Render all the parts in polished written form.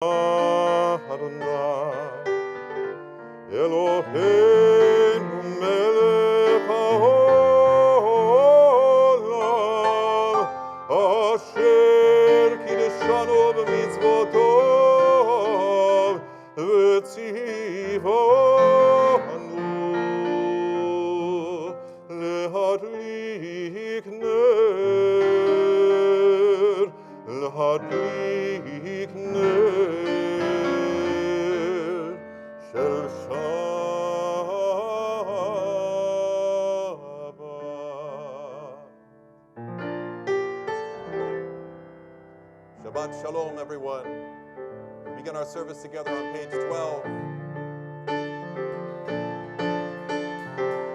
Adonai Eloheinu melech haolam asher kideshanu b'mitzvotov v'tzivanu lehadlik ner shel Shabbat Shalom, everyone. We begin our service together on page 12.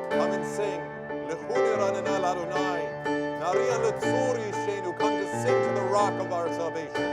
Come and sing. Lechuni ranena l'Adonai. Naria letzuri sheinu. Come to sing to the rock of our salvation.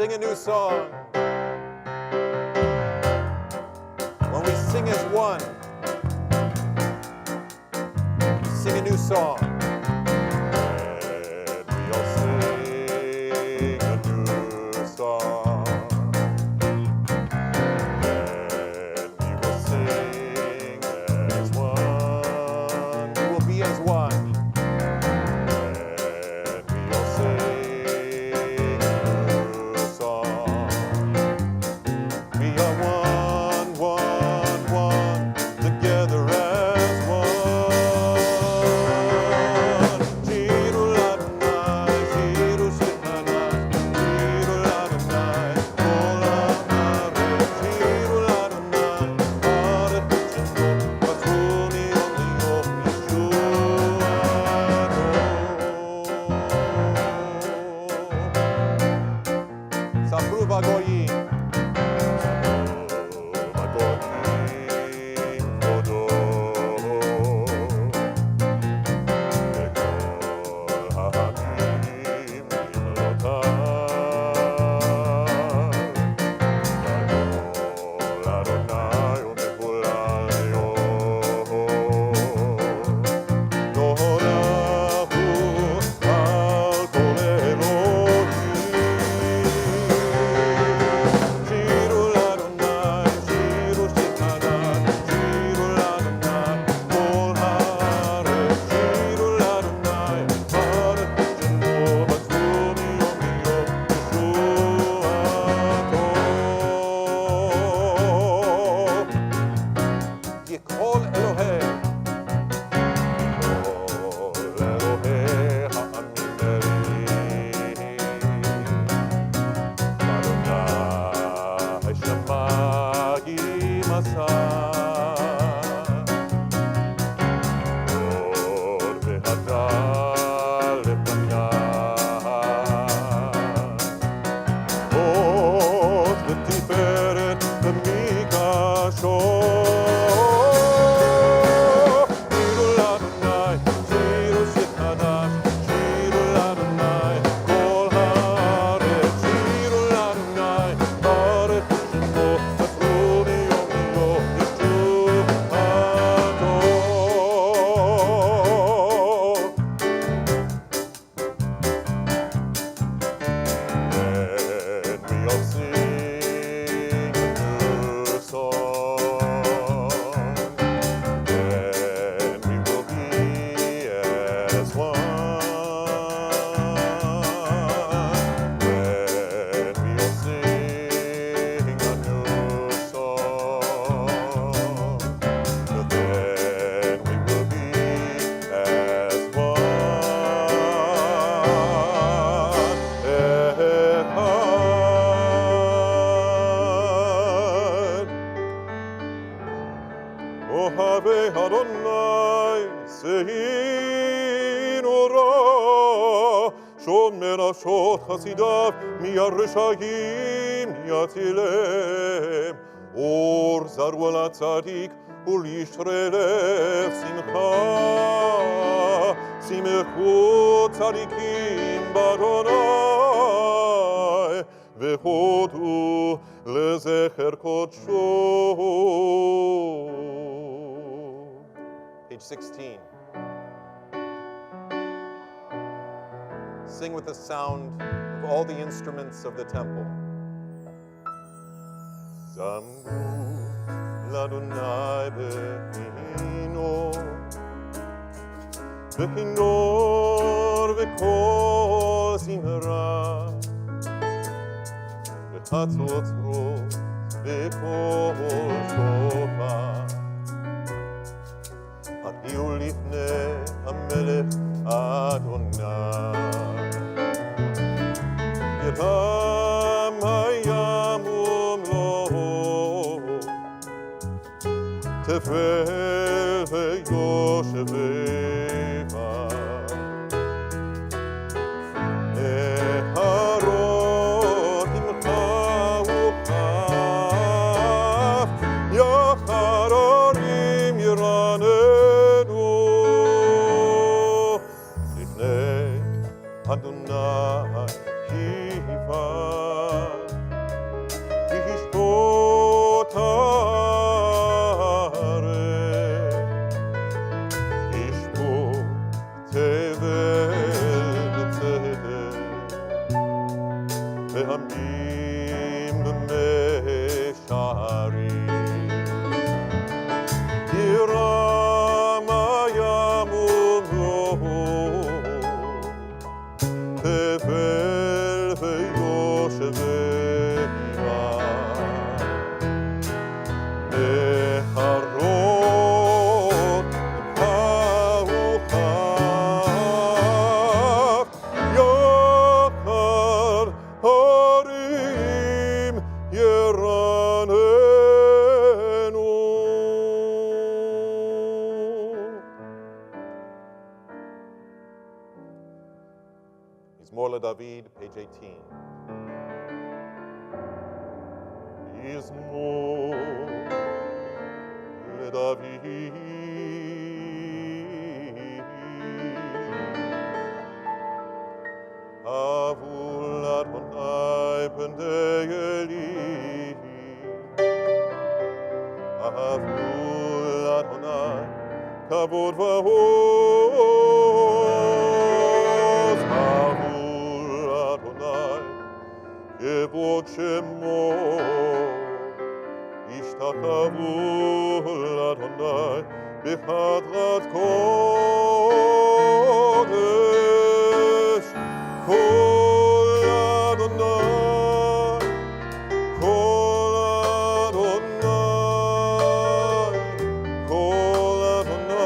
Sing a new song. When we sing as one, sing a new song. And we'll sing a new song. And we will sing as one. We will be as one. Together as one. נורא, שומר נפשות חסידיו, מהרשעים יצילם. אור זרעו על הצדיק, ולישרי לב שמחה. שמחו צדיקים באדוני, והודו לזכר קודשו. Page 16. Sing with the sound of all the instruments of the temple. Zamru l'Adonai behino, behinor v'kol zimra, v'chatzotzrot v'kol shofar. הגיעו לפני המלך אדוני. ירם הים ומלואו, תבל ויושביה. נהרות עמך וכף, יחר הרים ירננו. לפני אדוני יפעל, ישפוט הארץ, ישפוט תבל בצדק, ועמים במשערים. ירם הים ומלואו, תבל ויושביה. נהרות עמך וכף, יחר הרים ירננו. מזמור לדוד, page 18. מזמור לדוד. אבו לאדוני פני אלי, אבו לאדוני כבוד ועוז. אבו לאדוני כבוד שמו, ישתחוו לאדוני בחדרת קודש. קול אדוני, קול אדוני, קול אדוני,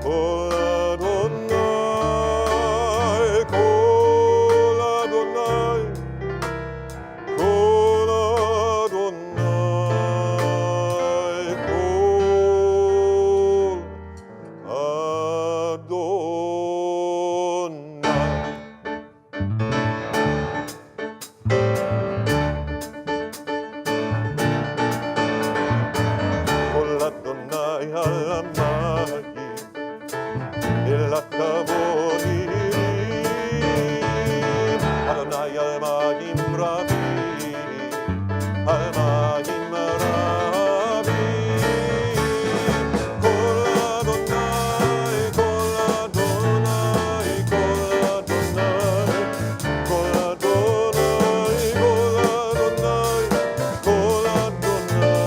קול אדוני, קול אדוני, קול אדוני, קול אדוני על המים, אל הכבוד ירים. אדוני על מים רבים, על מים רבים. קול אדוני, קול אדוני, קול אדוני, קול אדוני, קול אדוני, קול אדוני,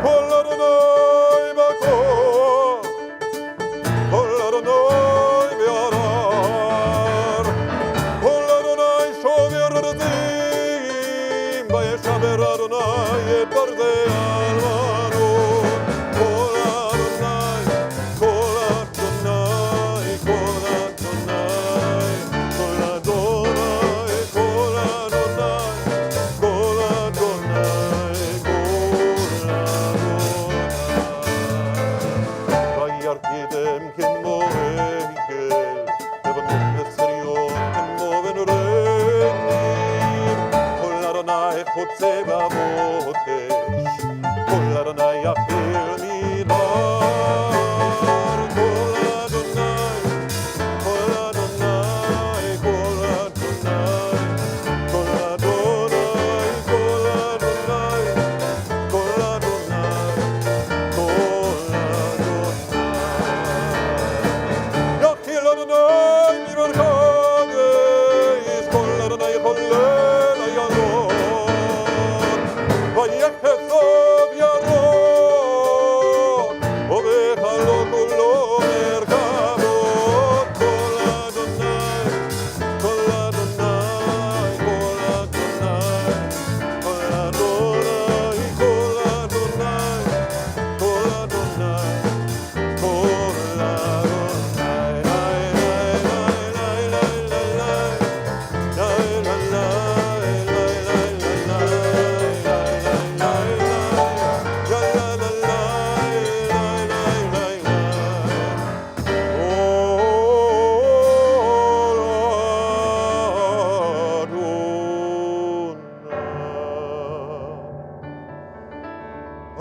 קול אדוני בכוח, קול אדוני בהרר, קול אדוני שובר ארצים, וישבר אדוני את ברזי אלמנות. קול אדוני, קול אדוני, קול אדוני, קול אדוני, קול אדוני, קול אדוני, קול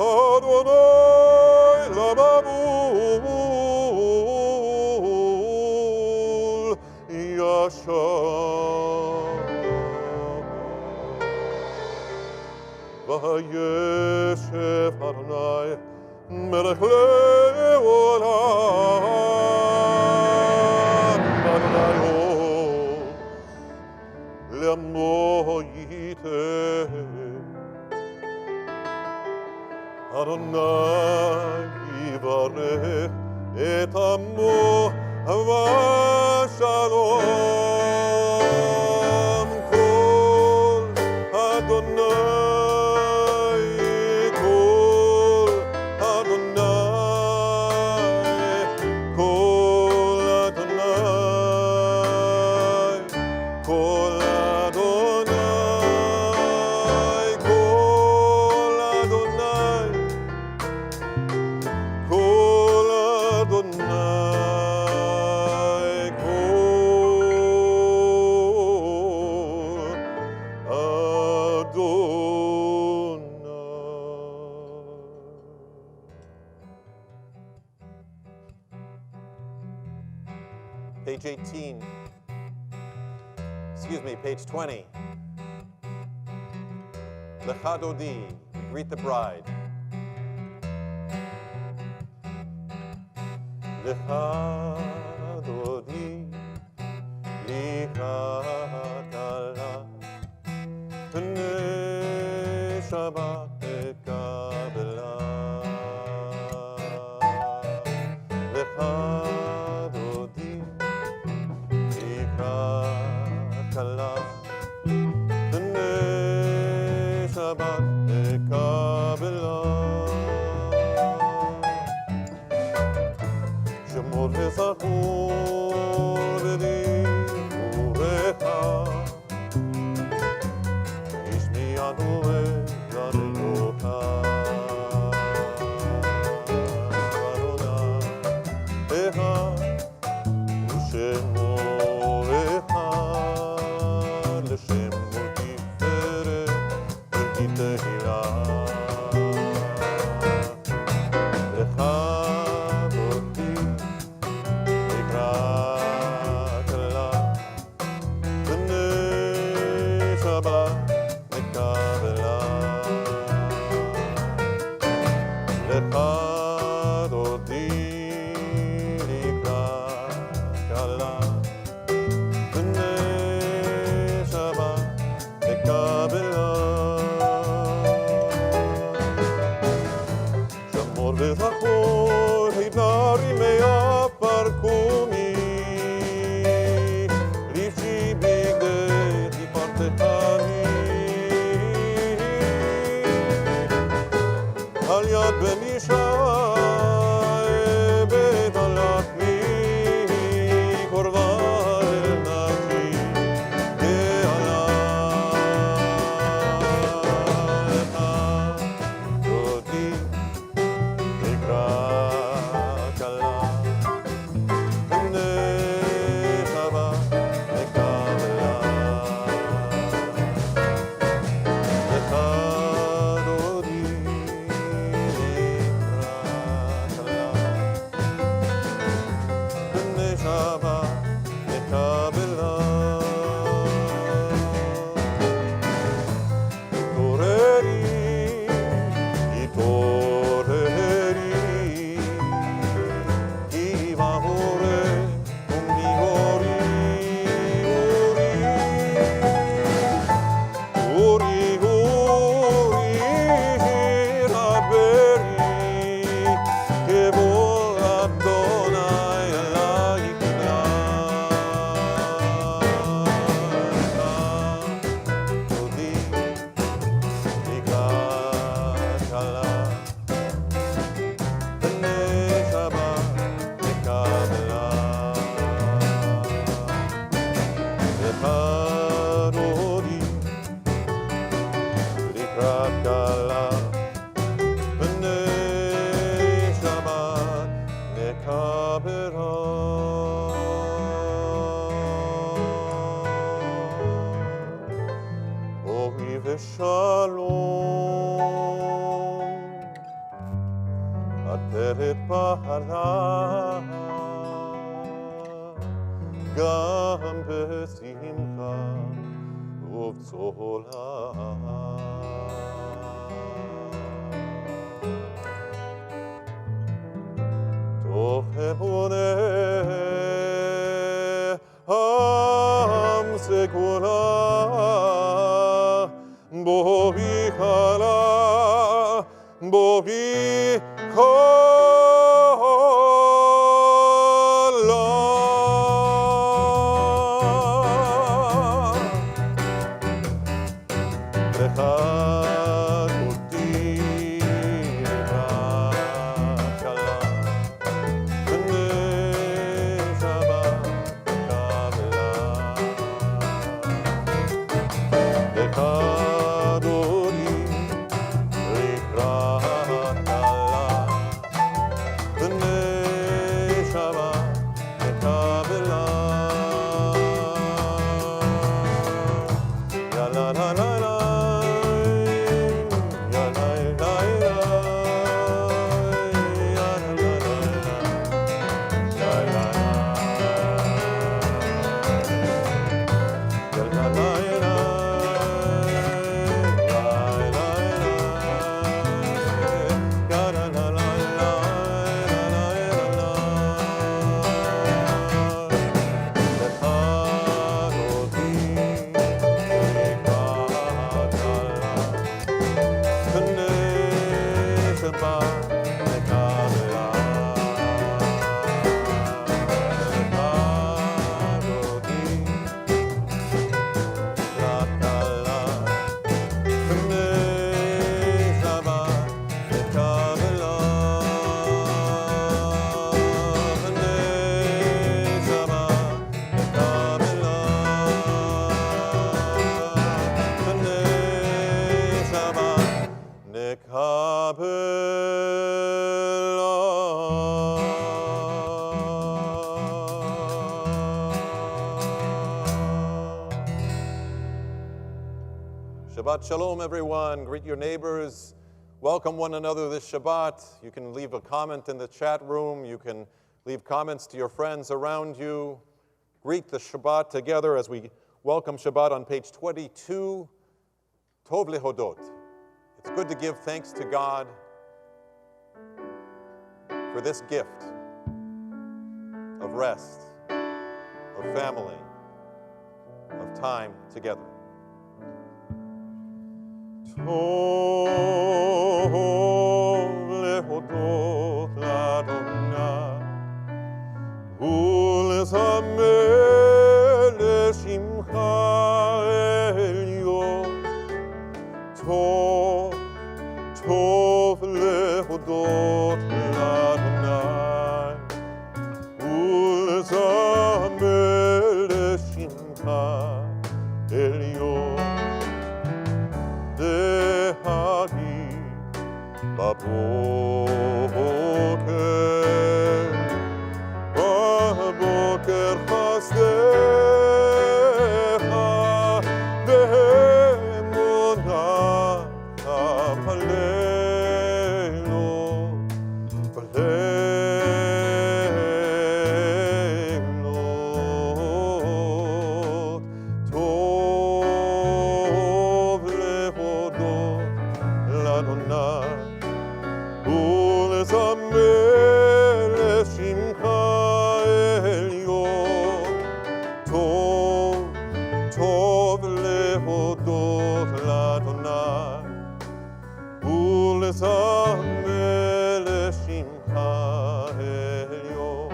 Adonai Lamamul Yashar Vayeshev Adonai Melech Leolam Adonai Le'amo Yiteh Adonai Yivarech et Amo Vashalom Kol Adonai Kol Adonai Kol Adonai Kol Adonai Kol Adonai Kol Adonai Page 18. Excuse me, page 20. Lecha Dodi, we greet the bride. Lecha Dodi, Lecha Kala, Pnei Shabbat Kabela. Lecha Dodi, Lecha Kala, Pnei Shabbat Kabela. Shemor v'zachor b'divurecha, Yishmi'anu Eloka. Adonai Echad, U'shemo Echad, L'shemo Tiferet v'Tehila. Lecha Dodi, Lecha Kala, Pnei Shabbat Kabela. Lecha Dodi, Lecha Kala, Pnei Shabbat Kabela. Shamor v'zachor hibnari me'aparkumi, Rivshi bigdei tipartechani, Al yad ben Yishai bet alachmi, korban el nafshi ge'ala. Lecha Dodi, Lecha Kala, Pnei Shabbat Kabela. Lecha Dodi, תתפעלה גם בשמחה ובצולה. תוך אמונה עם סגולה בו ייחלה בו ייחלה לך אותי רק עלה ונשמה קבלה לך דורי לקראת עלה ונשמה קבלה יה לה לה לה לה Shabbat Shalom, everyone. Greet your neighbors. Welcome one another this Shabbat. You can leave a comment in the chat room. You can leave comments to your friends around you. Greet the Shabbat together as we welcome Shabbat on page 22. Tov lehodot. It's good to give thanks to God for this gift of rest, of family, of time together. Tov lehodot l'Adonai ולזמר לשמך עליון. טוב, טוב להודות לאדוני ולזמר לשמך עליון. להגיד בבוקר חסדך באמונתך בלילות בלילות. טוב להודות לאדוני ולזמר לשמך עליון. טוב, טוב להודות לאדוני ולזמר לשמך עליון.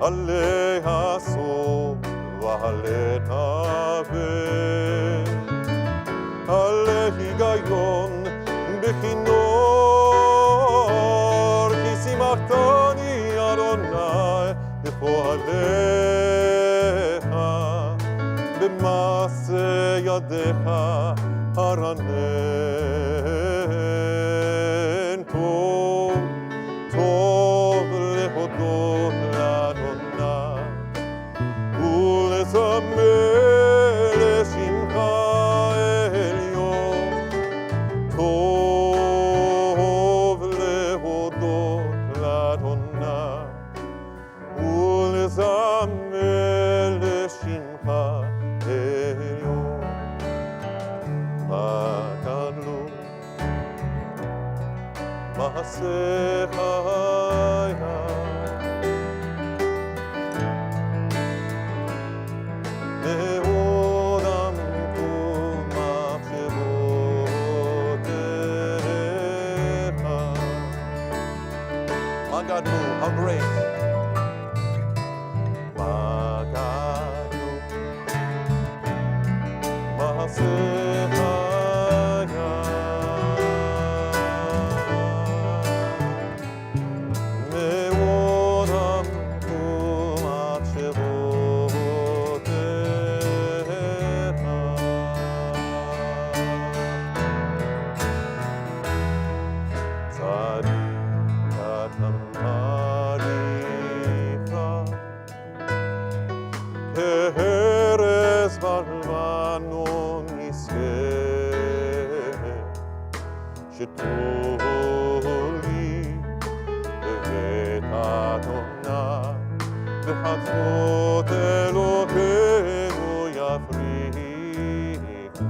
עלי הסוף ועלי תבל, עלי היגיון בכינור, כי שימחתני אדוני בפועליך, במעשה ידיך הרנן. טוב, טוב להודות לאדוני ולזמר לשמך עליון. טוב להודות מעשה חיי. מאוד עמקו מחשבותיך. מה גדלו, how great. מה גדלו, מעשה חיי. מאוד עמקו מחשבותיך. צדיק אתה מעריכה, כארז בלבנון יסגר, שתולי בבית אדוני, וחצרות אלוהינו יפריחו.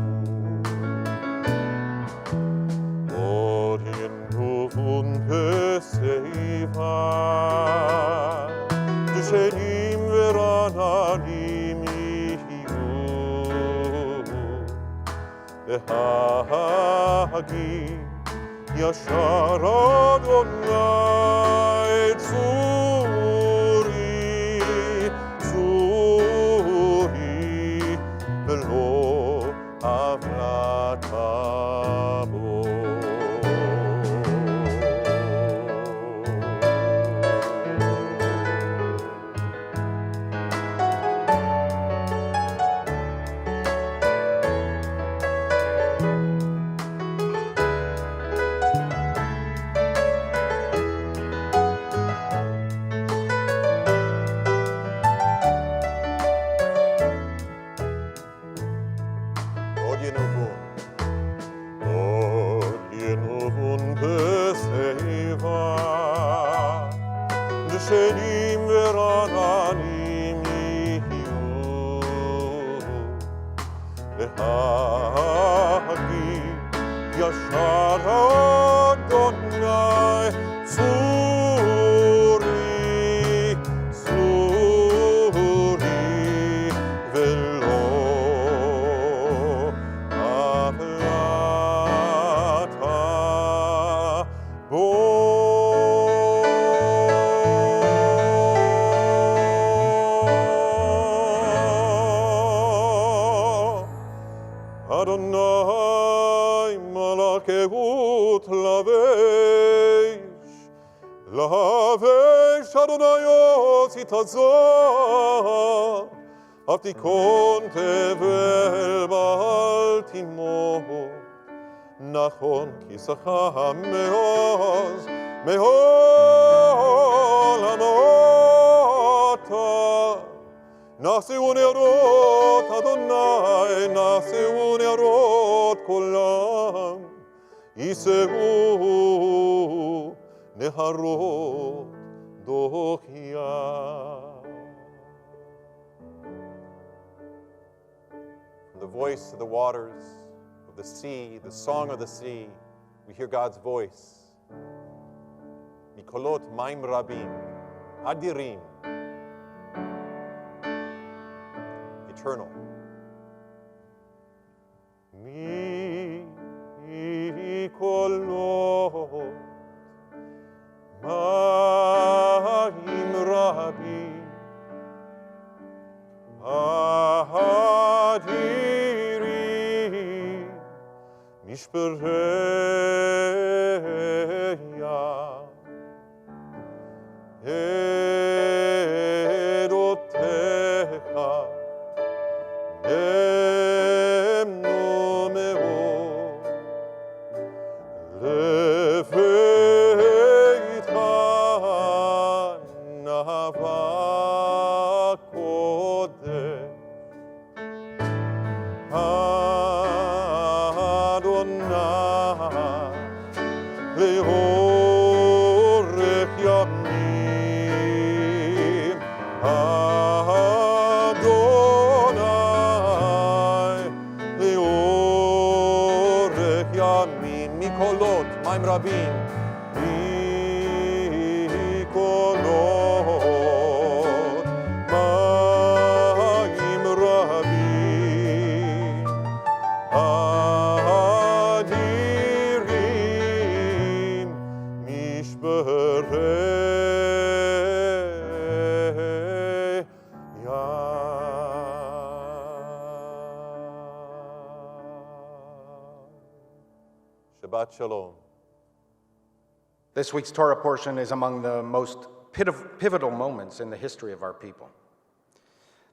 עוד ינובון בשיבה, דשנים ורעננים יהיו, להגיד ישר אדוני צורי, צורי, ולא עברת בו. עוד ינובון בשיבה, דשנים ורעננים יהיו, להגיד ישר אדוני צורי, צורי, ולא עברת בו. אדוני מלכות לבש, לבש אדוני עשית זאת, אף תיכון תבל בל תמות, נכון כיסך מעוז מעולמות. נעשו נרות אדוני, נעשו נרות כולם, יישאו נהרות דוחיה. From the voice of the waters, of the sea, the song of the sea, we hear God's voice. Mikolot maim rabim, adirim, eternal. Mikolot maim rabim, adirim, mishpereya, edotecha, Mikolot, Maim Rabim, קולות מים רבים אדירים משברי Shabbat Shalom. This week's Torah portion is among the most pivotal moments in the history of our people.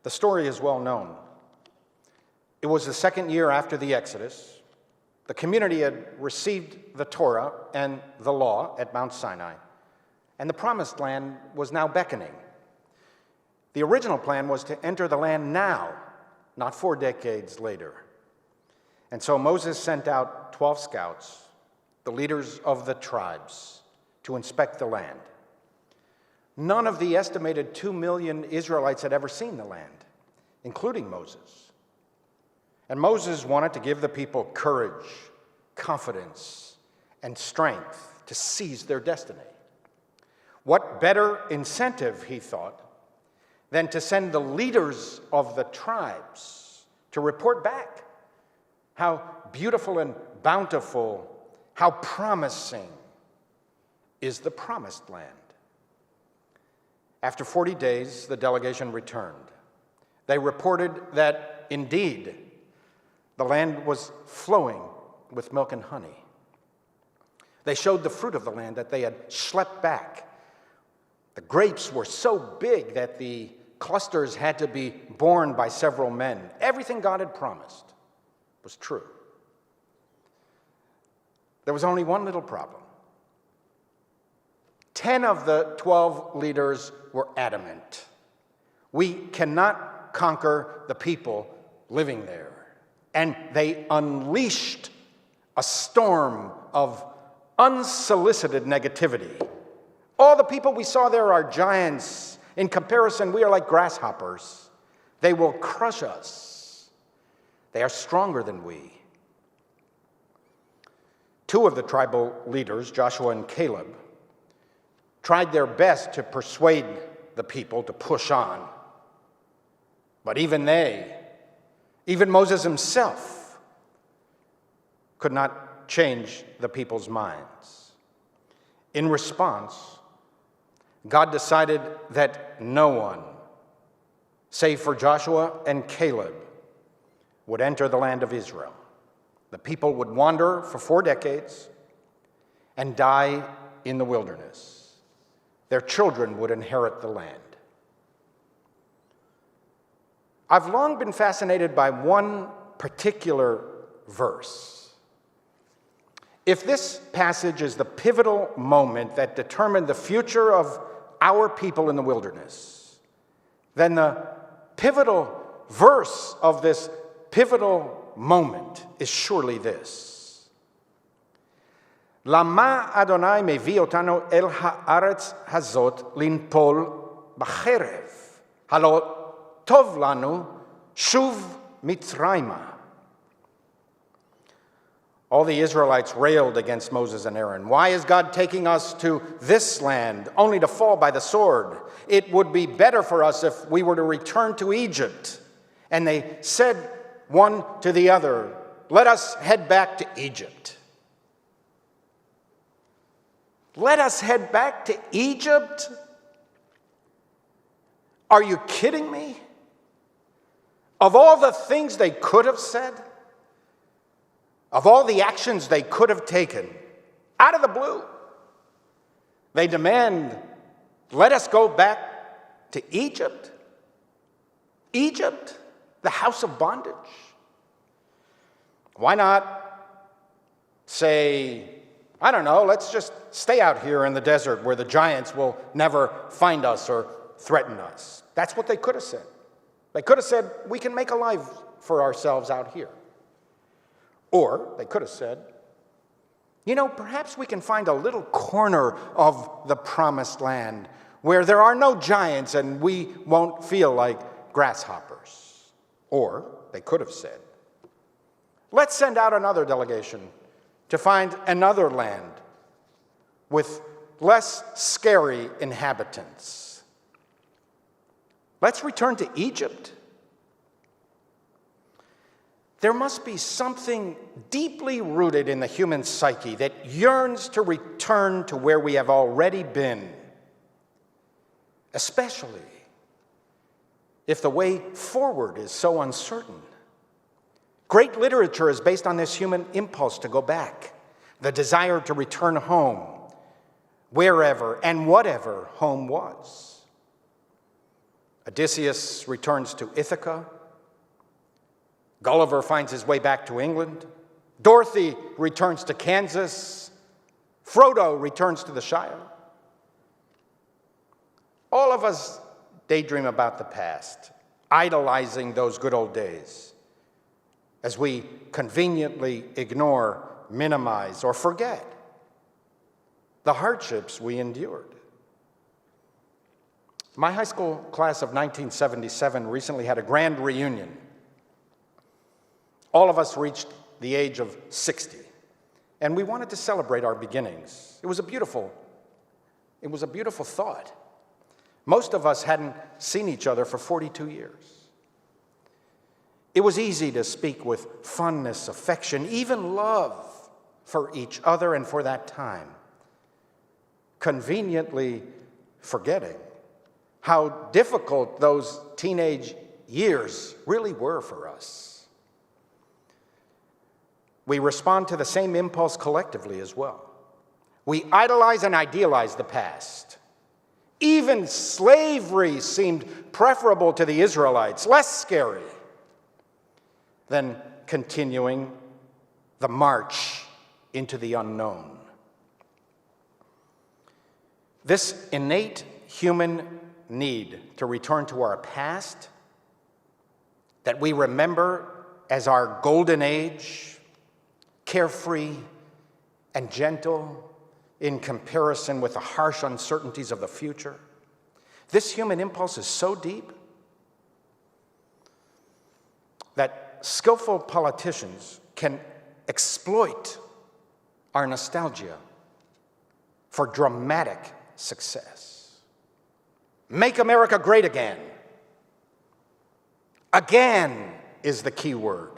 The story is well known. It was the second year after the Exodus. The community had received the Torah and the law at Mount Sinai, and the Promised Land was now beckoning. The original plan was to enter the land now, not 4 decades later. And so Moses sent out 12 scouts, the leaders of the tribes, to inspect the land. None of the estimated 2 million Israelites had ever seen the land, including Moses. And Moses wanted to give the people courage, confidence, and strength to seize their destiny. What better incentive, he thought, than to send the leaders of the tribes to report back how beautiful and bountiful, how promising is the Promised Land. After 40 days, the delegation returned. They reported that, indeed, the land was flowing with milk and honey. They showed the fruit of the land that they had schlepped back. The grapes were so big that the clusters had to be borne by several men. Everything God had promised was true. There was only one little problem. 10 of the 12 leaders were adamant. We cannot conquer the people living there. And they unleashed a storm of unsolicited negativity. All the people we saw there are giants. In comparison, we are like grasshoppers. They will crush us. They are stronger than we. 2 of the tribal leaders, Joshua and Caleb, tried their best to persuade the people to push on. But even Moses himself, could not change the people's minds. In response, God decided that no one, save for Joshua and Caleb, would enter the land of Israel. The people would wander for 4 decades and die in the wilderness. Their children would inherit the land. I've long been fascinated by one particular verse. If this passage is the pivotal moment that determined the future of our people in the wilderness, then the pivotal verse of this pivotal moment is surely this. Lama Adonai mevi otanu el haaretz hazot linpol b'cherev, halo tov lanu shuv mitzrayma. All the Israelites railed against Moses and Aaron. Why is God taking us to this land only to fall by the sword? It would be better for us if we were to return to Egypt. And they said one to the other, let us head back to Egypt. Let us head back to Egypt? Are you kidding me? Of all the things they could have said, of all the actions they could have taken, out of the blue, they demand, let us go back to Egypt? Egypt, the house of bondage? Why not say, I don't know, let's just stay out here in the desert where the giants will never find us or threaten us? That's what they could have said. They could have said, we can make a life for ourselves out here. Or they could have said, perhaps we can find a little corner of the Promised Land where there are no giants and we won't feel like grasshoppers. Or they could have said, let's send out another delegation to find another land with less scary inhabitants. Let's return to Egypt. There must be something deeply rooted in the human psyche that yearns to return to where we have already been, especially if the way forward is so uncertain. Great literature is based on this human impulse to go back, the desire to return home, wherever and whatever home was. Odysseus returns to Ithaca. Gulliver finds his way back to England. Dorothy returns to Kansas. Frodo returns to the Shire. All of us daydream about the past, idolizing those good old days, as we conveniently ignore, minimize, or forget the hardships we endured. My high school class of 1977 recently had a grand reunion. All of us reached the age of 60, and we wanted to celebrate our beginnings. It was a beautiful thought. Most of us hadn't seen each other for 42 years. It was easy to speak with fondness, affection, even love for each other and for that time, conveniently forgetting how difficult those teenage years really were for us. We respond to the same impulse collectively as well. We idolize and idealize the past. Even slavery seemed preferable to the Israelites, less scary than continuing the march into the unknown. This innate human need to return to our past, that we remember as our golden age, carefree and gentle in comparison with the harsh uncertainties of the future. This human impulse is so deep that skillful politicians can exploit our nostalgia for dramatic success. Make America great again. Again is the key word.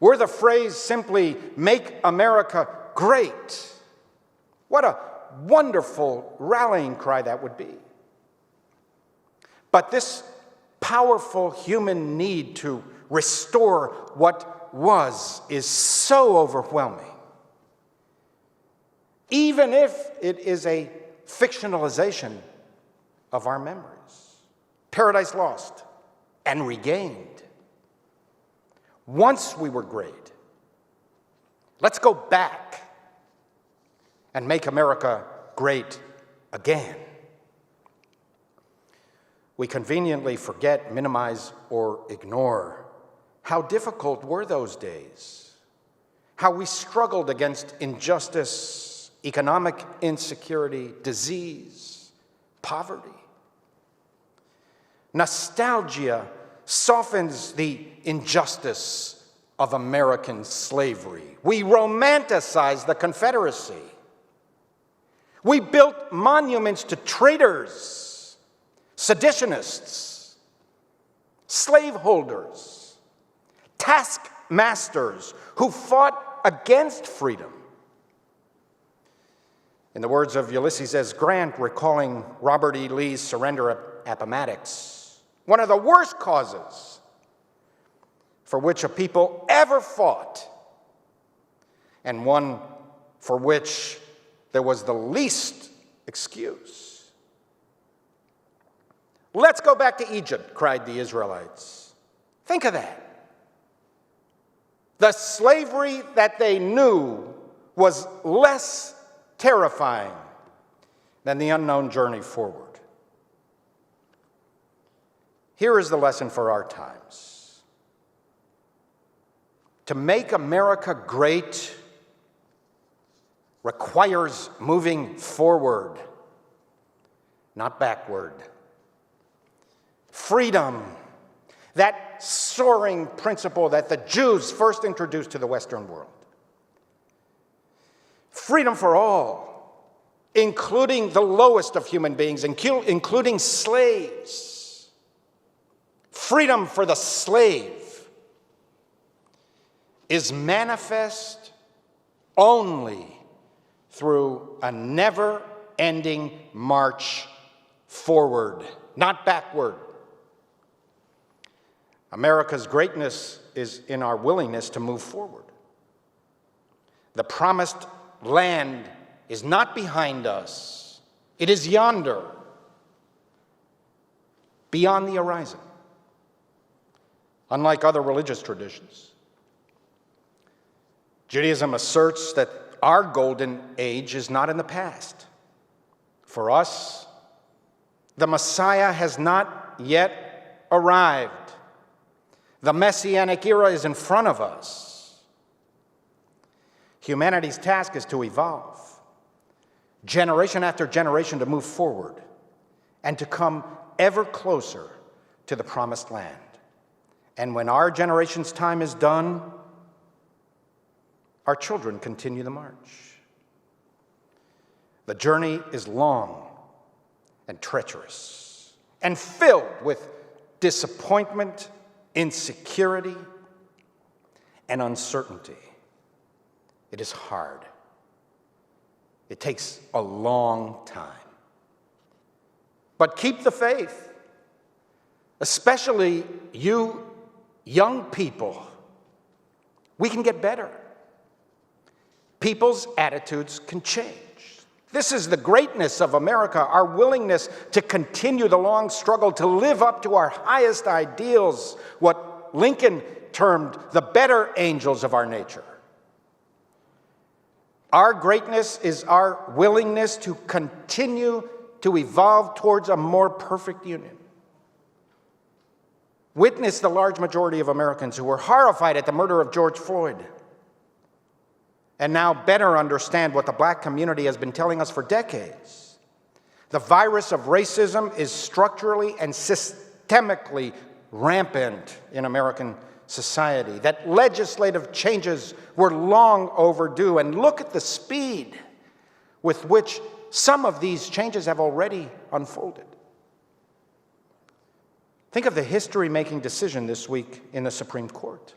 Were the phrase simply, make America great, what a wonderful rallying cry that would be. But this powerful human need to restore what was is so overwhelming. Even if it is a fictionalization of our memories. Paradise Lost and Regained. Once we were great. Let's go back and make America great again. We conveniently forget, minimize, or ignore how difficult were those days, how we struggled against injustice, economic insecurity, disease, poverty. Nostalgia softens the injustice of American slavery. We romanticize the Confederacy. We built monuments to traitors, seditionists, slaveholders, taskmasters who fought against freedom. In the words of Ulysses S. Grant, recalling Robert E. Lee's surrender at Appomattox, one of the worst causes for which a people ever fought, and one for which there was the least excuse. Let's go back to Egypt, cried the Israelites. Think of that. The slavery that they knew was less terrifying than the unknown journey forward. Here is the lesson for our times. To make America great requires moving forward, not backward. Freedom, that soaring principle that the Jews first introduced to the Western world. Freedom for all, including the lowest of human beings, including slaves. Freedom for the slave is manifest only through a never-ending march forward, not backward. America's greatness is in our willingness to move forward. The promised land is not behind us. It is yonder, beyond the horizon. Unlike other religious traditions, Judaism asserts that our golden age is not in the past. For us, the Messiah has not yet arrived. The Messianic era is in front of us. Humanity's task is to evolve, generation after generation, to move forward and to come ever closer to the promised land. And when our generation's time is done, our children continue the march. The journey is long and treacherous and filled with disappointment, insecurity, and uncertainty. It is hard. It takes a long time. But keep the faith, especially you young people. We can get better. People's attitudes can change. This is the greatness of America, our willingness to continue the long struggle to live up to our highest ideals, what Lincoln termed the better angels of our nature. Our greatness is our willingness to continue to evolve towards a more perfect union. Witness the large majority of Americans who were horrified at the murder of George Floyd and now better understand what the black community has been telling us for decades. The virus of racism is structurally and systemically rampant in American society, that legislative changes were long overdue, and look at the speed with which some of these changes have already unfolded. Think of the history-making decision this week in the Supreme Court,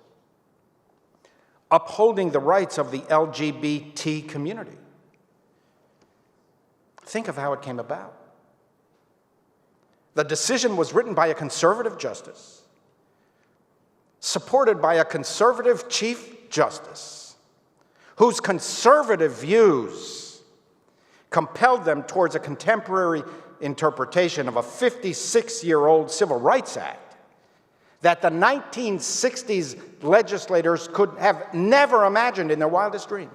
upholding the rights of the LGBT community. Think of how it came about. The decision was written by a conservative justice, supported by a conservative Chief Justice, whose conservative views compelled them towards a contemporary interpretation of a 56-year-old Civil Rights Act that the 1960s legislators could have never imagined in their wildest dreams.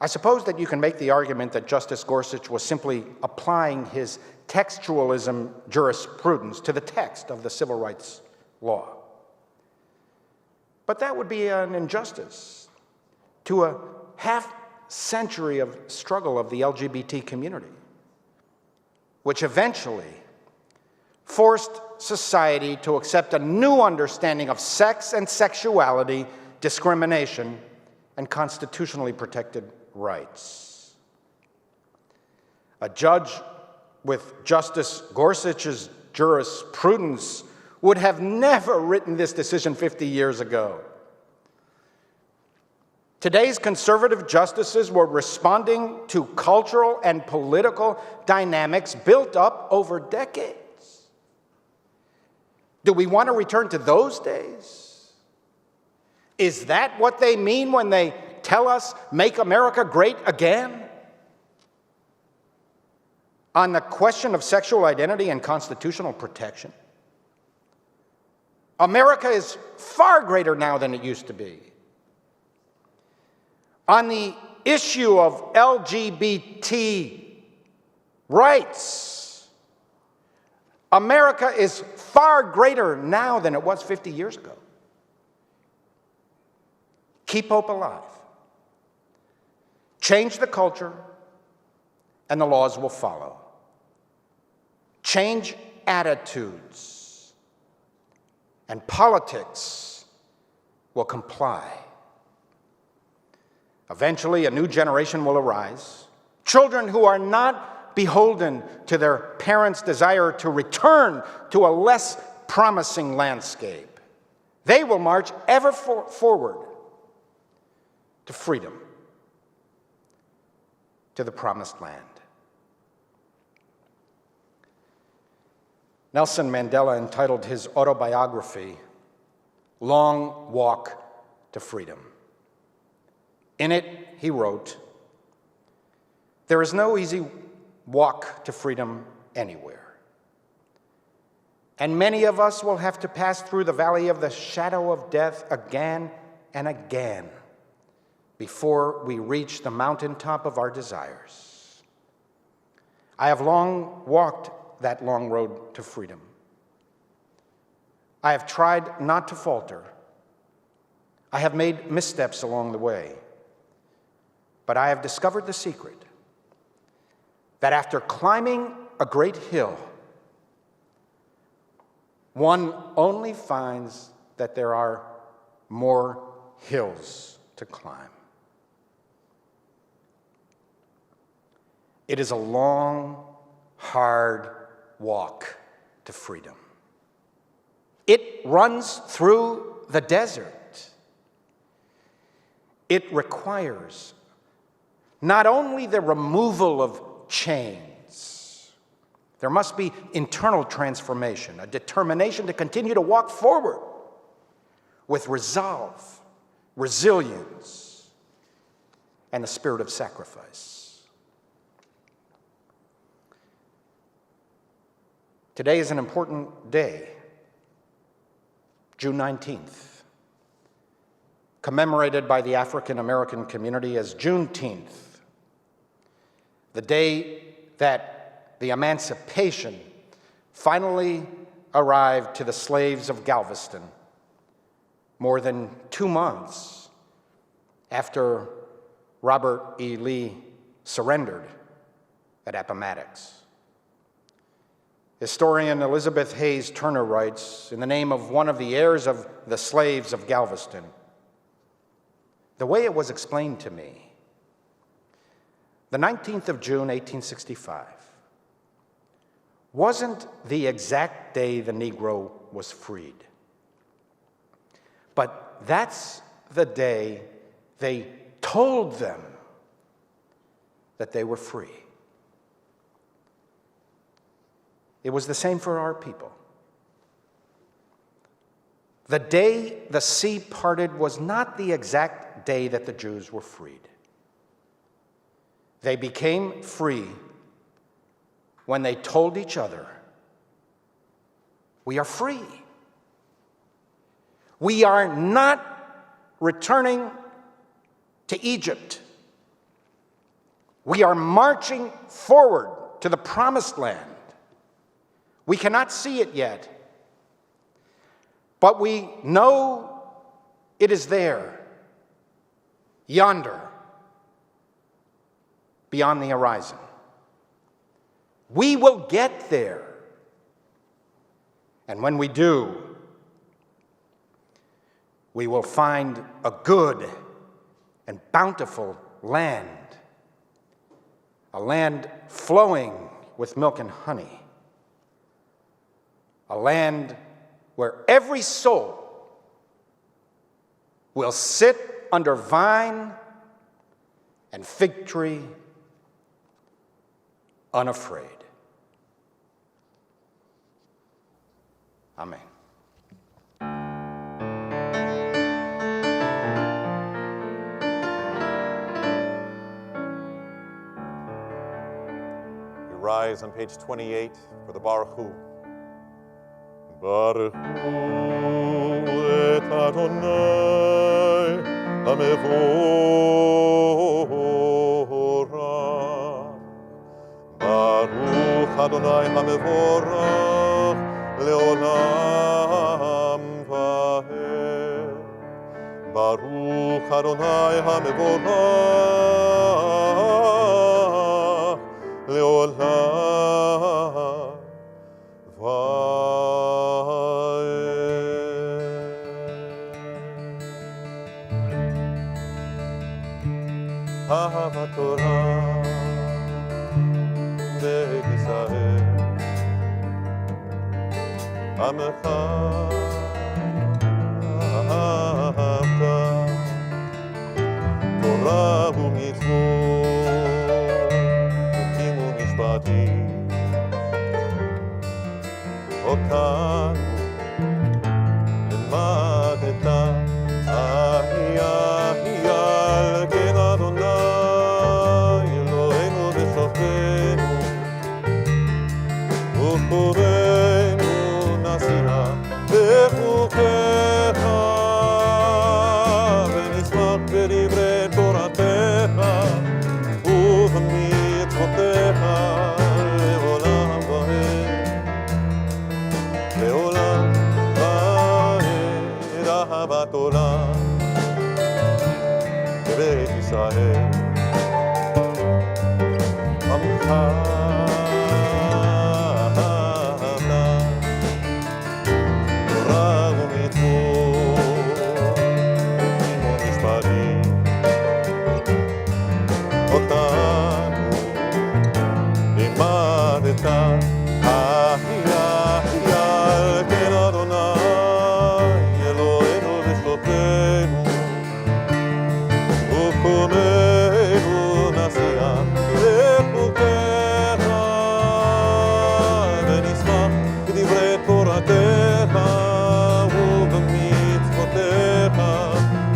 I suppose that you can make the argument that Justice Gorsuch was simply applying his textualism jurisprudence to the text of the civil rights law. But that would be an injustice to a half-century of struggle of the LGBT community, which eventually forced society to accept a new understanding of sex and sexuality, discrimination, and constitutionally protected rights. A judge with Justice Gorsuch's jurisprudence would have never written this decision 50 years ago. Today's conservative justices were responding to cultural and political dynamics built up over decades. Do we want to return to those days? Is that what they mean when they tell us, "Make America great again"? On the question of sexual identity and constitutional protection, America is far greater now than it used to be. On the issue of LGBT rights, America is far greater now than it was 50 years ago. Keep hope alive. Change the culture, and the laws will follow. Change attitudes, and politics will comply. Eventually, a new generation will arise, children who are not beholden to their parents' desire to return to a less promising landscape. They will march ever forward to freedom, to the promised land. Nelson Mandela entitled his autobiography, "Long Walk to Freedom." In it, he wrote, "There is no easy walk to freedom anywhere. And many of us will have to pass through the valley of the shadow of death again and again before we reach the mountaintop of our desires. I have long walked that long road to freedom. I have tried not to falter. I have made missteps along the way. But I have discovered the secret that after climbing a great hill, one only finds that there are more hills to climb. It is a long, hard walk to freedom. It runs through the desert. It requires not only the removal of chains, there must be internal transformation, a determination to continue to walk forward with resolve, resilience, and the spirit of sacrifice. Today is an important day, June 19th, commemorated by the African American community as Juneteenth, the day that the emancipation finally arrived to the slaves of Galveston, more than 2 months after Robert E. Lee surrendered at Appomattox. Historian Elizabeth Hayes Turner writes, in the name of one of the heirs of the slaves of Galveston, the way it was explained to me, the 19th of June, 1865, wasn't the exact day the Negro was freed, but that's the day they told them that they were free. It was the same for our people. The day the sea parted was not the exact day that the Jews were freed. They became free when they told each other, "We are free. We are not returning to Egypt. We are marching forward to the promised land. We cannot see it yet, but we know it is there, yonder, beyond the horizon. We will get there. And when we do, we will find a good and bountiful land, a land flowing with milk and honey, a land where every soul will sit under vine and fig tree unafraid." Amen. We rise on page 28 for the Baruch Hu. Baruch Hu et Adonai HaMevorach. Baruch Adonai HaMevorach leolam vaed. Baruch Adonai HaMevorach leolam vaed. אהבת תורה בית ישראל עמך אהבת תורה ומצוות חוקים ומשפטים אותנו למדת אהי אהי על כן אדוני אלוהינו ושופטנו וקוראנו נסיעה בחוקיך ונשמח בדברי תורתך ובמצוותיך לעולם ועד לעולם ועד אהבת עולם בבית ישראל עמך תורה ומצוות חוקים ומשפטים אותנו לימדת אהי אהי על כן אדוני אלוהינו ושופטנו וקומנו נסיעה לחוקיך ונשמח בדברי תורתך ובמצוותיך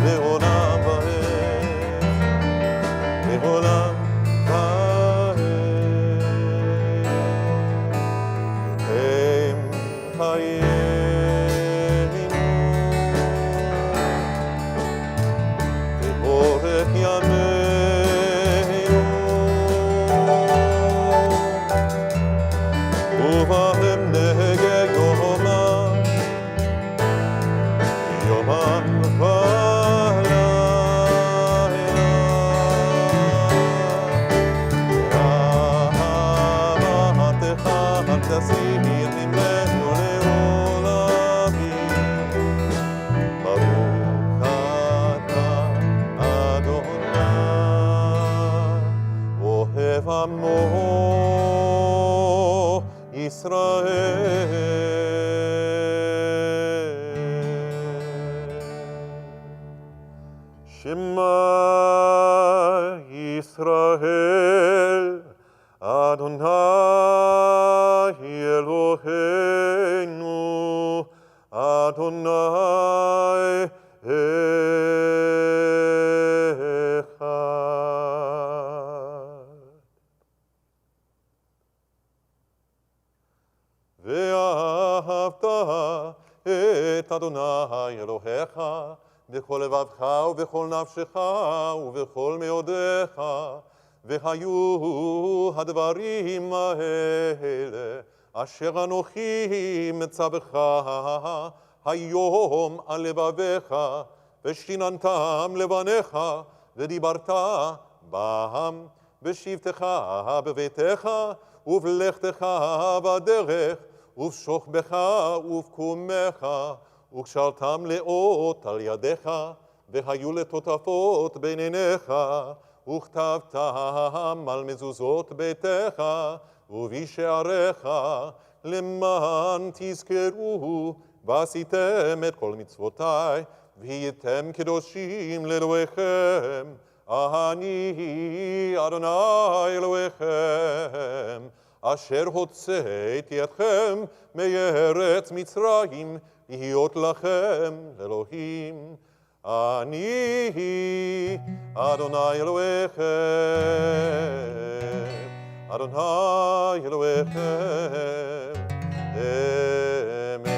לעולם ועד לעולם ועד הם חיינו לאורך ימינו ובהם נהגה יומם יומם ולילה אהבתך אל תסיר ממנו לעולמים ברוך אתה אדוני אוהב עמו ישראל שמע ישראל אדוני אלוהינו אדוני אחד ואהבת את אדוני אלוהיך בכל לבבך ובכל נפשך ובכל מאודיך והיו הדברים האלה אשר אנוכי מצווך היום על לבביך ושיננתם לבניך ודיברת בם בשבתך בביתך ובלכתך בדרך ובשוכבך ובקומך וקשרתם לאות על ידיך והיו לטוטפות בין עיניך וכתבתם על מזוזות ביתך ובשעריך למען תזכרו ועשיתם את כל מצוותי והייתם קדושים לאלוהיכם אני אדוני אלוהיכם אשר הוצאתי אתכם מארץ מצרים להיות לכם אלוהים אני אדוני אלוהיכם אדוני אלוהיכם אמן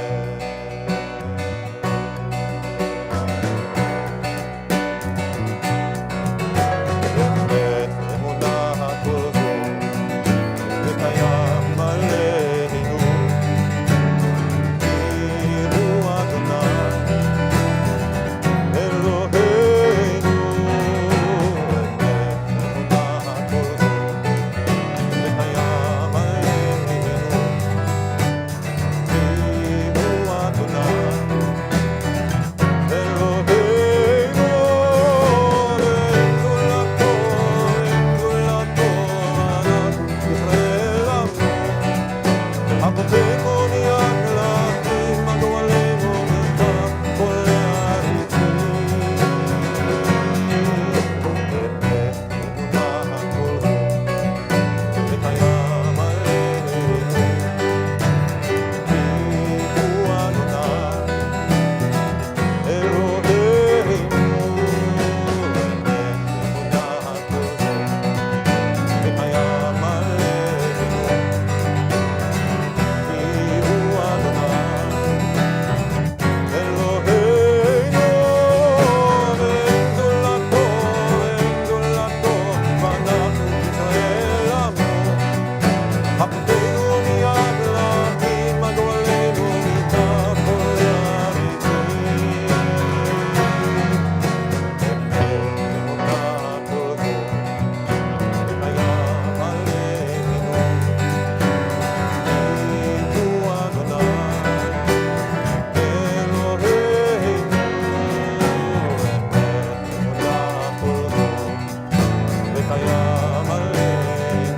קיים עלינו,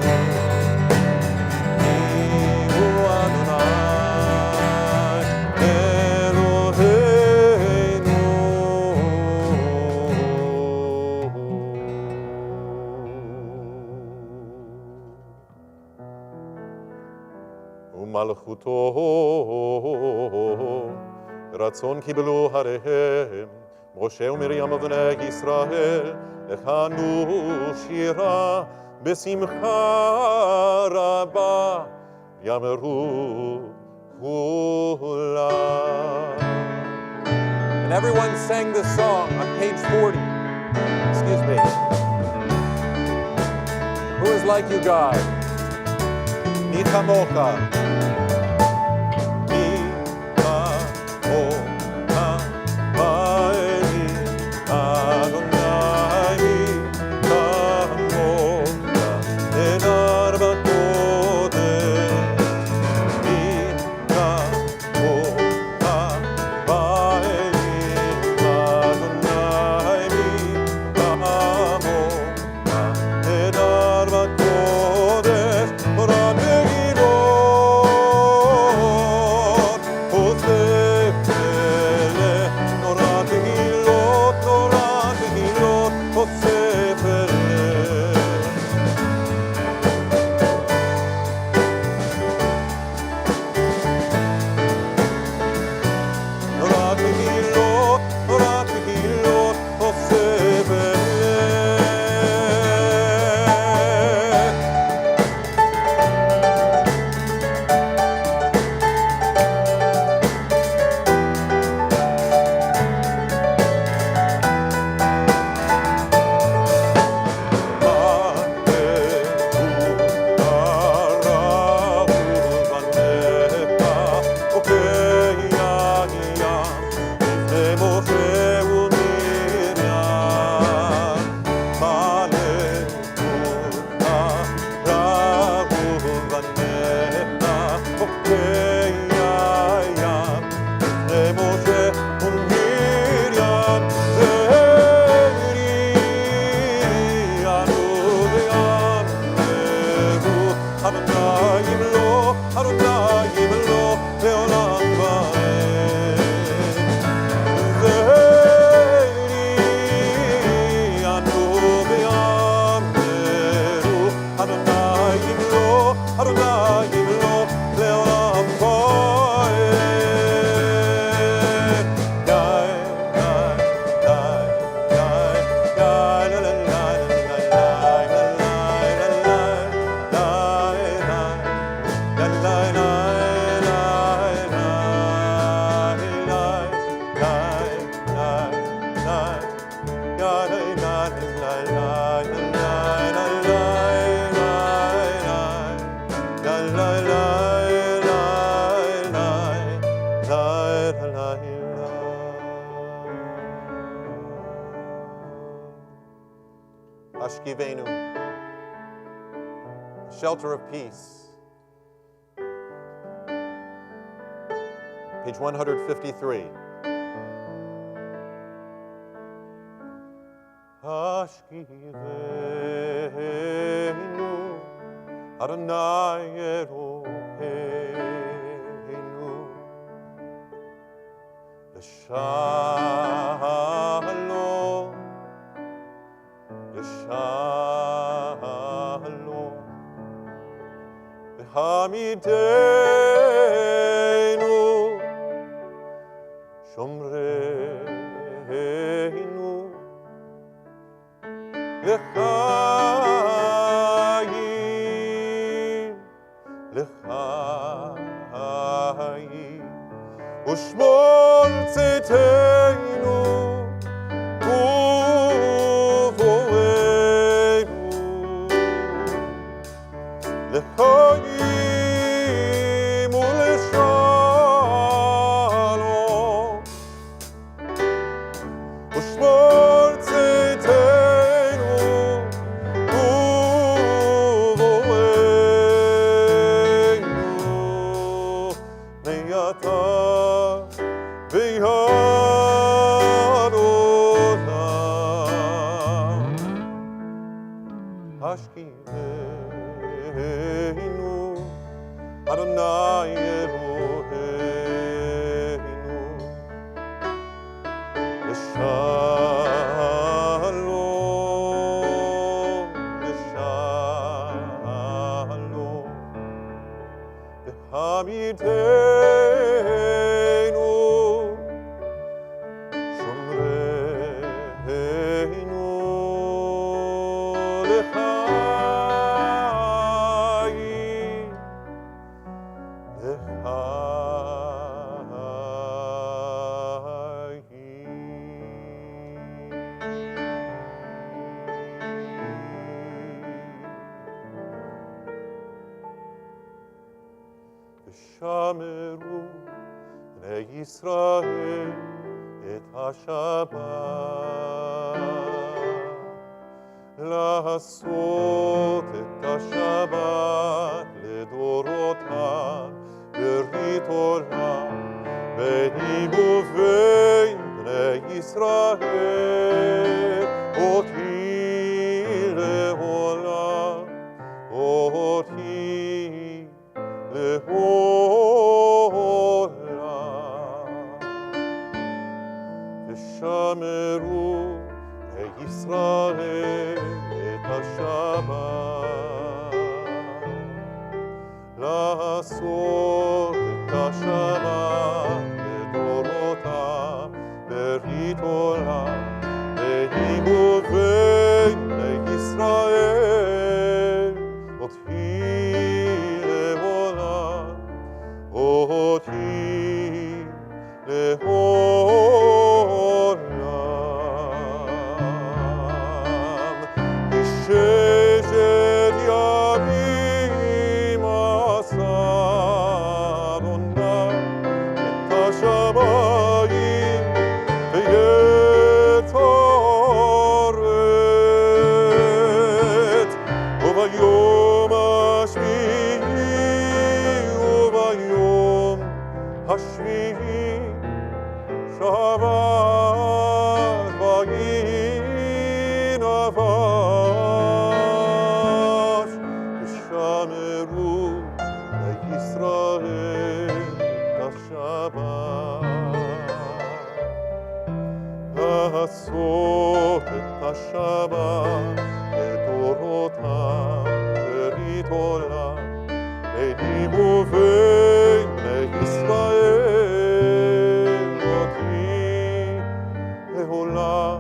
כי הוא אדוני אלוהינו. ומלכותו רצון קיבלו הריהם, משה ומרים ובני ישראל, לכנו שירה בשמחה רבה, יאמרו כולם. And everyone sang this song on page 40. Excuse me. Who is like you, God? מי כמוך? Ashkivenu, shelter of peace. Page 153. Ashkivenu, Adonai Eloheinu, L'shalom, L'shalom, L'hamidenu, Shomreinu, L'chaim, L'chaim, Ushmor tzedkeinu, Uvoenu, L'chaim u'L'shalom, Ushmor tzedkeinu, Uvoenu, Me'ata v'yad olam. השכיבנו, אדוני אלוהינו, לשלום, לשלום, והעמידנו, שומרנו, לחיים, ושמרו בני ישראל את השבת, לעשות את השבת לדורותם ברית עולם, ביני ובין בני ישראל, אותי לעולם, אותי לעולם. ושמרו בני ישראל את השבת, לעשות את השבת לדורותם ברית עולם, ביני ובין בני ישראל, אותי לעולם, אותי לעולם. בששת ימים עשה אדוני את השמיים ואת הארץ, וביום השביעי וביום השביעי שבת ויהי נפש. ושמרו בני ישראל את השבת, לעשות את השבת לדורותם ברית עולם, ביני ובין בני ישראל, אותי לעולם,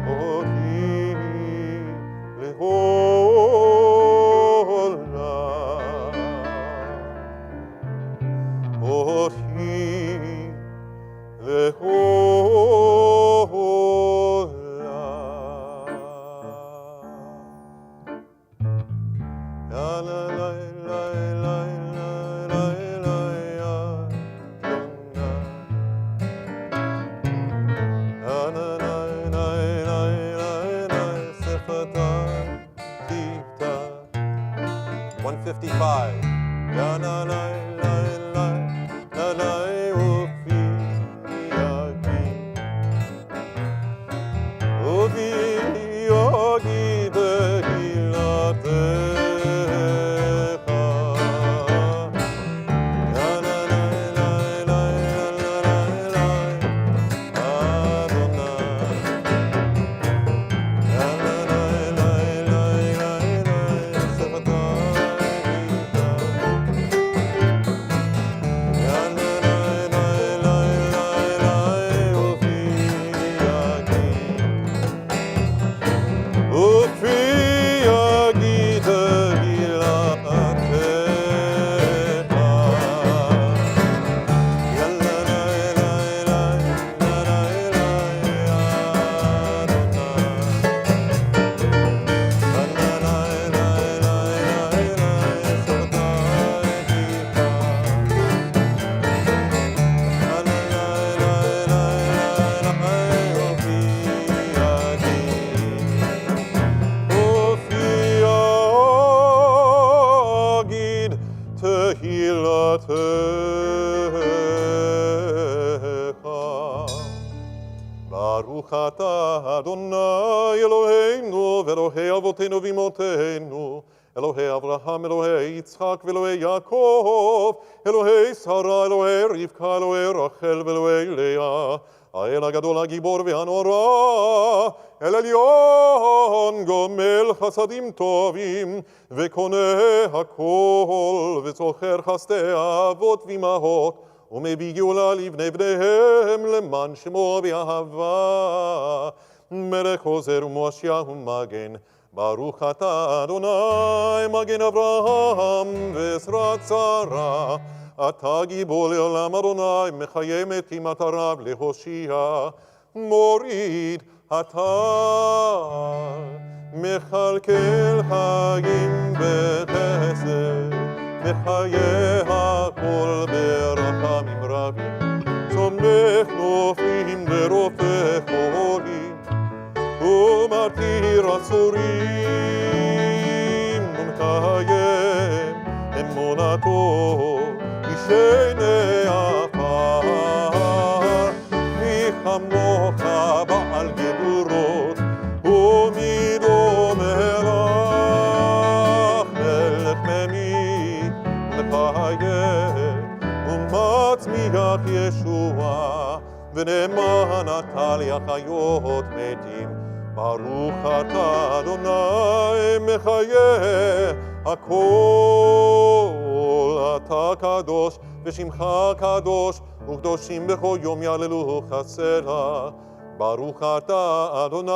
אותי לעולם, אותי לעולם. La la la la la la la la ya la la la la la la sefatan tifta 155 ya la la la la la la ufi yagi behilate אבותינו ואמותינו, אלוהי אברהם, אלוהי יצחק ואלוהי יעקב, אלוהי שרה, אלוהי רבקה, אלוהי רחל ואלוהי לאה, האל הגדול הגיבור והנורא, אל עליון גומל חסדים טובים, וקונה הכל, וזוכר חסדי אבות ואמהות, ומביא גאולה לבני בניהם למען שמו באהבה. מלך עוזר ומושיע ומגן, ברוך אתה אדוני מגן אברהם ועזרת שרה. אתה גיבור לעולם אדוני, מחיה מתים אתה רב להושיע. מוריד אתה מכלכל חיים בחסד, מחיה הכל ברחמים רבים, צומח נופלים ורופא חולים, ומתיר אסורים, ומקיים אמונתו אישי עפר. מי כמוך בעל גבורות, ומי דומה לך, מלך ממית לחיים, ומצמיח ישועה, ונאמן אתה להחיות מתים. ברוך אתה אדוני מחיה הכל. אתה קדוש ושמך קדוש, וקדושים בכל יום יעללו חסרה. ברוך אתה אדוני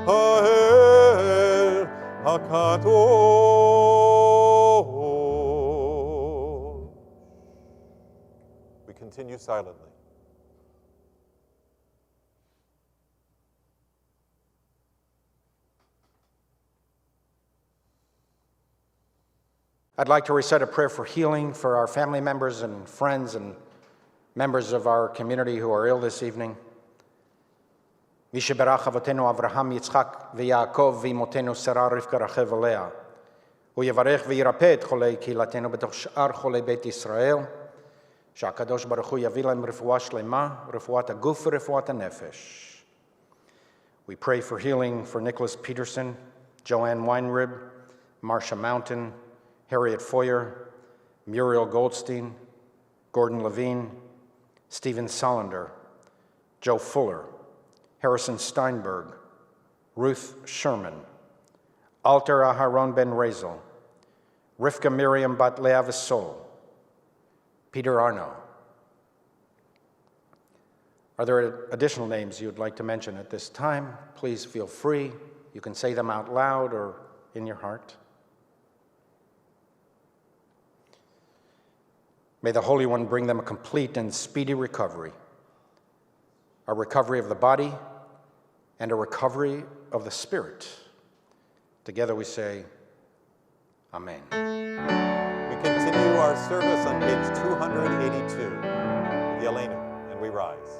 האל הקדוש. We continue silently. I'd like to recite a prayer for healing for our family members and friends and members of our community who are ill this evening. מי שברך אבותינו אברהם, יצחק ויעקב ואמותינו שרה, רבקה, רחל ולאה, הוא יברך וירפא את חולי קהילתנו בתוך שאר חולי בית ישראל, שהקדוש ברוך הוא יביא להם רפואה שלמה, רפואת הגוף ורפואת הנפש. We pray for healing for Nicholas Peterson, Joanne Weinrib, Marcia Mountain, Harriet Foyer, Muriel Goldstein, Gordon Levine, Stephen Solander, Joe Fuller, Harrison Steinberg, Ruth Sherman, Alter Aharon Ben Razel, Rivka Miriam Bat Lea Vissol, Peter Arno. Are there additional names you would like to mention at this time? Please feel free. You can say them out loud or in your heart. May the Holy One bring them a complete and speedy recovery, a recovery of the body and a recovery of the spirit. Together we say, Amen. We continue our service on page 282, the Aleinu, and we rise.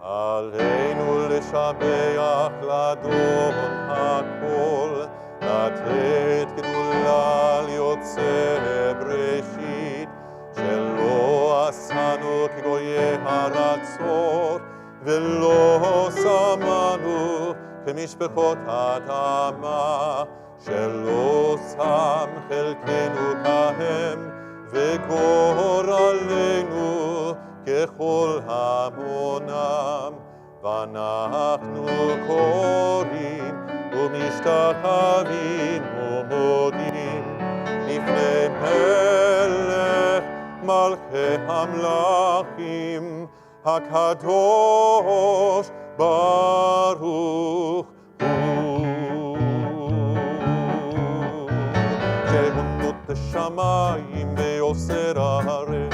Aleinu לשבח לאדון הכל, לתת גדולה ליוצא בראשית, שלא עשנו כגויי הארצות, ולא שמנו כמשפחות האדמה, שלא שם חלקנו כהם, וגורלנו ככל המונם. ואנחנו קוראים ומשתחווים ומודים לפני מלך מלכי המלכים, הקדוש ברוך הוא. שהוא נוטה שמיים ויוסר הארץ,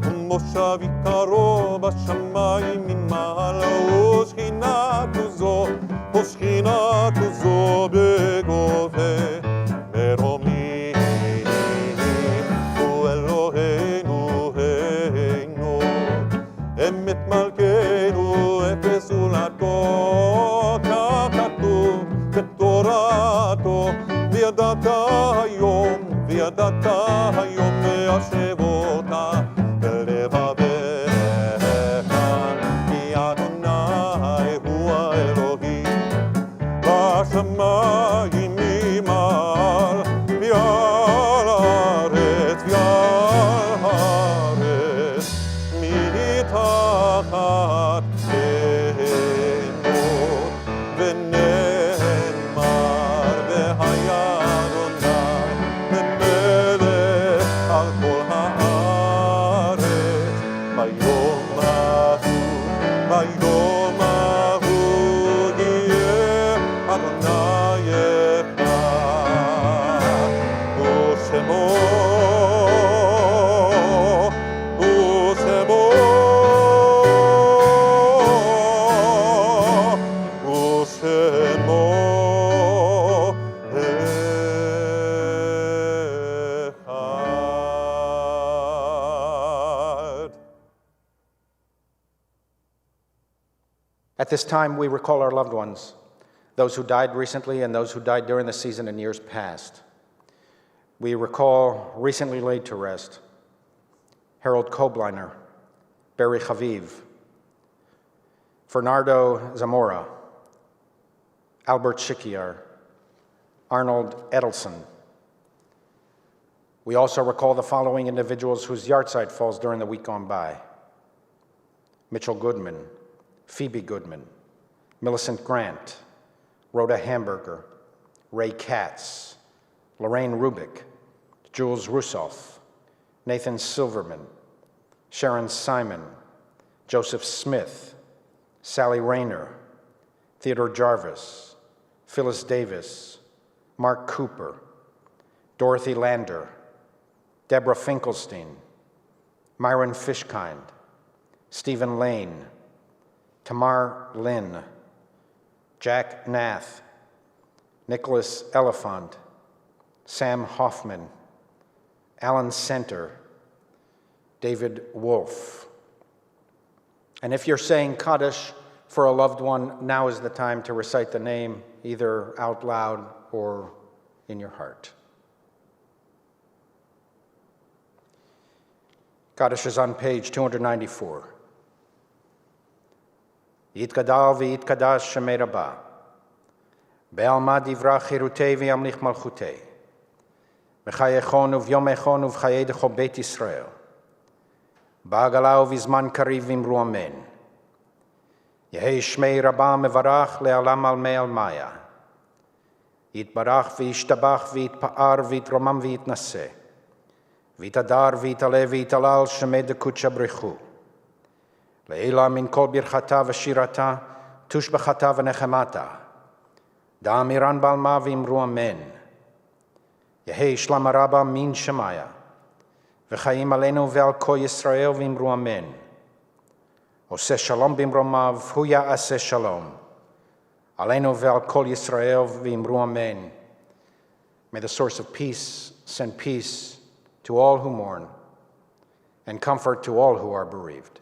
ומושב עיקרו בשמיים ממעלה, ושכינתו זו בגובה מרומי. הוא אלוהינו הינו, אמת מלכנו, אפס הולדתו, כך כתוב בתורתו. וידעת היום להשבותה בלבביך, כי אדוני הוא האלוהים בשמיים Shamayim mimal v'al haaretz v'al haaretz mitachat eno v'ne'emar v'haya Adonai v'melech al kol haaretz bayom hahu yeh Adonai echad u'shemo echad. At this time, we recall our loved ones, those who died recently and those who died during the season in years past. We recall recently laid to rest Harold Kobliner, Barry Chaviv, Fernando Zamora, Albert Shikiar, Arnold Edelson. We also recall the following individuals whose yahrzeit falls during the week gone by: Mitchell Goodman, Phoebe Goodman, Millicent Grant, Rhoda Hamburger, Ray Katz, Lorraine Rubik, Jules Russoff, Nathan Silverman, Sharon Simon, Joseph Smith, Sally Rayner, Theodore Jarvis, Phyllis Davis, Mark Cooper, Dorothy Lander, Deborah Finkelstein, Myron Fishkind, Stephen Lane, Tamar Lynn, Jack Nath, Nicholas Elephant, Sam Hoffman, Alan Center, David Wolf. And if you're saying Kaddish for a loved one, now is the time to recite the name either out loud or in your heart. Kaddish is on page 294. Yitgadal v'yitkadash shemei Rabbah, be'alma divra chirutei v'yamlich malchutei, v'chayechon uv'yomechon uv'chayedecho Beit Yisrael, ba'agala uv'izman kariv v'imru amen. Yehei shmei Rabbah mevarach le'alam al mei almaya, yitbarach v'yishtabach v'yitpa'ar v'yitromam v'yitnaseh, v'yitadar v'yitaleh v'yitalal shemei dekut shabrechu, Leila min kol birchata v'shirata, tushbachata v'nechemata, da'amiran balma v'imru amen. Yehei shlam araba min shemaya, v'chayim aleinu ve'al kol Yisrael v'imru amen. Oseh shalom b'imromav, hu ya'aseh shalom. Aleinu ve'al kol Yisrael v'imru amen. May the source of peace send peace to all who mourn and comfort to all who are bereaved.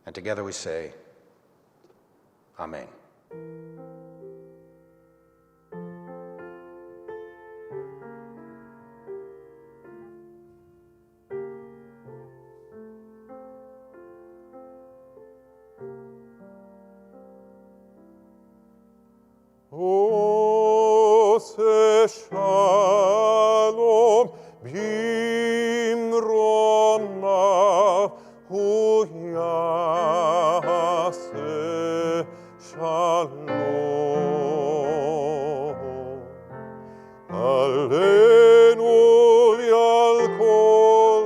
And together we say, Amen. Oseh shalom b'imromav hu ya'aseh shalom. Aleinu v'al kol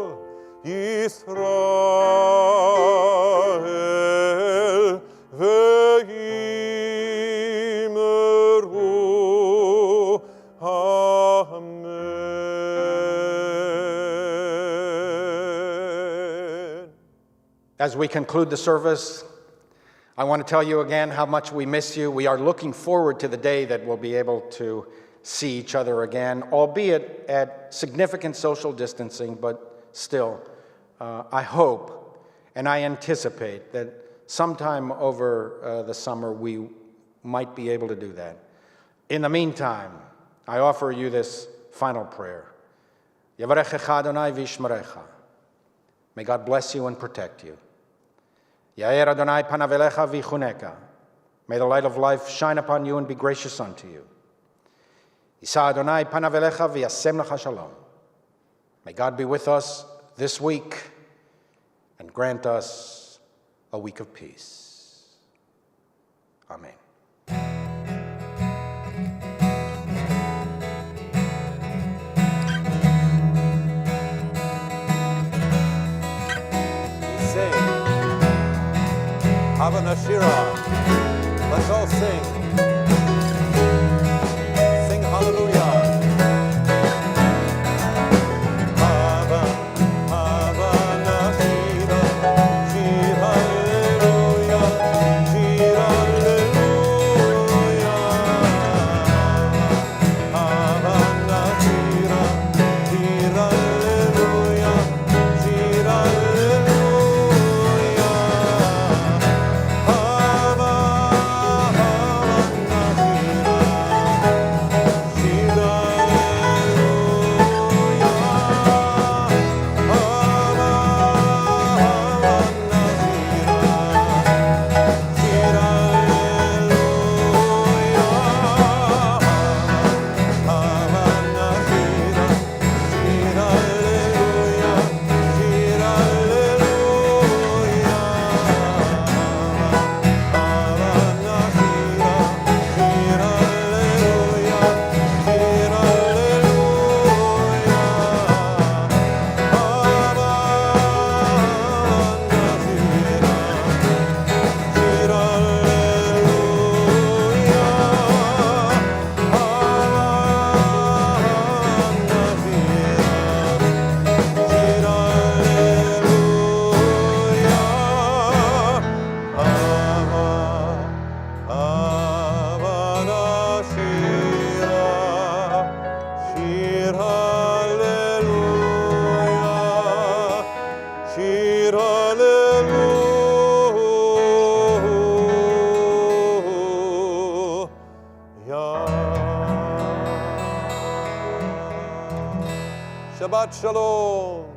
Yisrael v'yimru amen. As we conclude the service, I want to tell you again how much we miss you. We are looking forward to the day that we'll be able to see each other again, albeit at significant social distancing, but still, I hope and I anticipate that sometime over the summer we might be able to do that. In the meantime, I offer you this final prayer. Yavarechecha Adonai v'yishmerecha. May God bless you and protect you. Yair Adonai panav elecha v'yichuneka, May the light of life shine upon you and be gracious unto you. Yisa Adonai panav elecha v'yasem lecha shalom. May God be with us this week and grant us a week of peace. Amen. Sing. Hava Nashira. Let's all sing. Sing hallelujah. Hava, Hava Nashira. Shir hallelujah. Shir hallelujah. Hava Nashira. Shir hallelujah. Shir hallelujah. Hava, Shabbat Shalom.